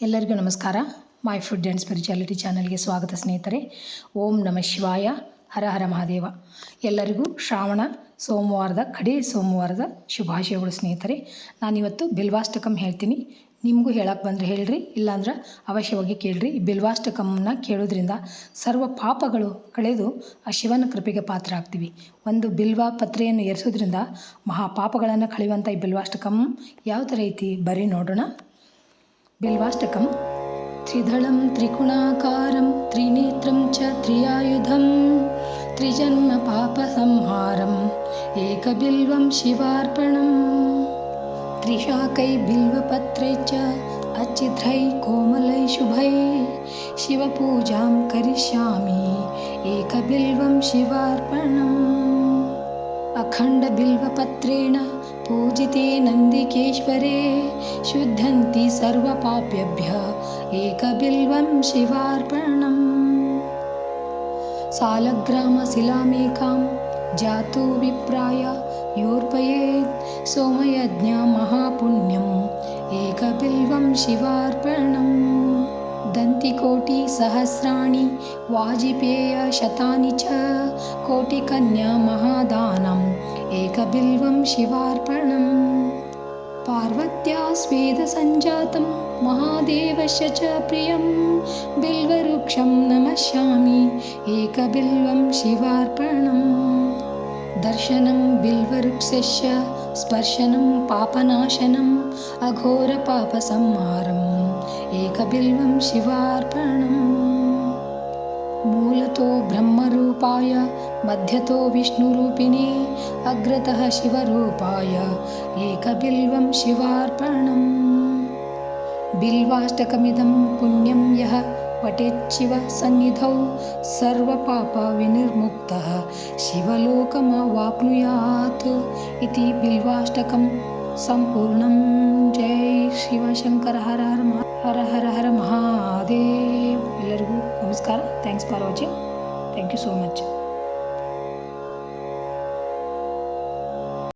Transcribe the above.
ಎಲ್ಲರಿಗೂ ನಮಸ್ಕಾರ. My food and spirituality ಚಾನಲ್ಗೆ ಸ್ವಾಗತ ಸ್ನೇಹಿತರೆ. ಓಂ ನಮಃ ಶಿವಾಯ, ಹರ ಹರ ಮಹಾದೇವ. ಎಲ್ಲರಿಗೂ ಶ್ರಾವಣ ಸೋಮವಾರದ ಕಡೇ ಸೋಮವಾರದ ಶುಭಾಶಯಗಳು ಸ್ನೇಹಿತರೆ. ನಾನಿವತ್ತು ಬಿಲ್ವಾಷ್ಟಕಂ ಹೇಳ್ತೀನಿ. ನಿಮಗೂ ಹೇಳಕ್ಕೆ ಬಂದರೆ ಹೇಳ್ರಿ, ಇಲ್ಲಾಂದ್ರೆ ಅವಶ್ಯವಾಗಿ ಕೇಳ್ರಿ. ಬಿಲ್ವಾಷ್ಟಕಂನ ಕೇಳೋದ್ರಿಂದ ಸರ್ವ ಪಾಪಗಳು ಕಳೆದು ಆ ಶಿವನ ಕೃಪೆಗೆ ಪಾತ್ರ ಆಗ್ತೀವಿ. ಒಂದು ಬಿಲ್ವ ಪತ್ರೆಯನ್ನು ಏರಿಸೋದ್ರಿಂದ ಮಹಾಪಾಪಗಳನ್ನು ಕಳೆಯುವಂಥ ಈ ಬಿಲ್ವಾಷ್ಟಕಂ ಯಾವ ಥರ ಐತಿ ಬರೀ ನೋಡೋಣ. ಬಿಲ್ವಾಷ್ಟಕಂ. ತ್ರಿದಳಂ ತ್ರಿಗುಣಾಕಾರಂ ತ್ರಿನೇತ್ರಂ ಚ ತ್ರಿಯಾಯುಧಂ ತ್ರಿಜನ್ಮ ಪಾಪ ಸಂಹಾರಂ ಏಕಬಿಲ್ವಂ ಶಿವಾರ್ಪಣಂ ತ್ರಿಶಾಕೈ ಬಿಲ್ವಪತ್ರೈ ಚ ಅಚ್ಛಿದ್ರೈ ಕೋಮಲೈ ಶುಭೈ ಶಿವಪೂಜಾಂ ಕರಿಷ್ಯಾಮಿ ಏಕಬಿಲ್ವಂ ಶಿವಾರ್ಪಣಂ ಅಖಂಡ ಬಿಲ್ವಪತ್ರೇಣ पूजिते नन्दिकेश्वरे शुद्धन्ति सर्वपापेभ्यः एकबिल्वं शिवार्पणम् सालग्रामशिलामेकां जातो विप्राय योर्पयेत् सोमयज्ञ महापुण्यम् एकबिल्वं शिवार्पणम् दन्तिकोटिसहस्राणि वाजिपेयशतानि च कोटिकन्या महादानम् एकबिल्वं शिवार्पणम् पार्वत्या स्वेदसञ्जातं महादेवस्य च प्रियं बिल्ववृक्षं नमस्यामि एकबिल्वं शिवार्पणम् दर्शनं बिल्ववृक्षस्य स्पर्शनं पापनाशनम् अघोरपापसंहारम् एकबिल्वं शिवार्पणम् मूलतो ब्रह्मरूपाय मध्यतो विष्णुरूपिणे अग्रतः शिवरूपाय एकबिल्वं शिवार्पणम् बिल्वाष्टकमिदं पुण्यं यः पठेच्छिव सन्निधौ सर्वपापविनिर्मुक्तः शिवलोकमवाप्नुयात् इति बिल्वाष्टकं संपूर्णं. जय ಶಿವಶಂಕರ ಹರ ಹರ ಹರ ಮಹಾದೇವ್. ಎಲ್ಲರಿಗೂ ನಮಸ್ಕಾರ. Thanks for watching. Thank you so much.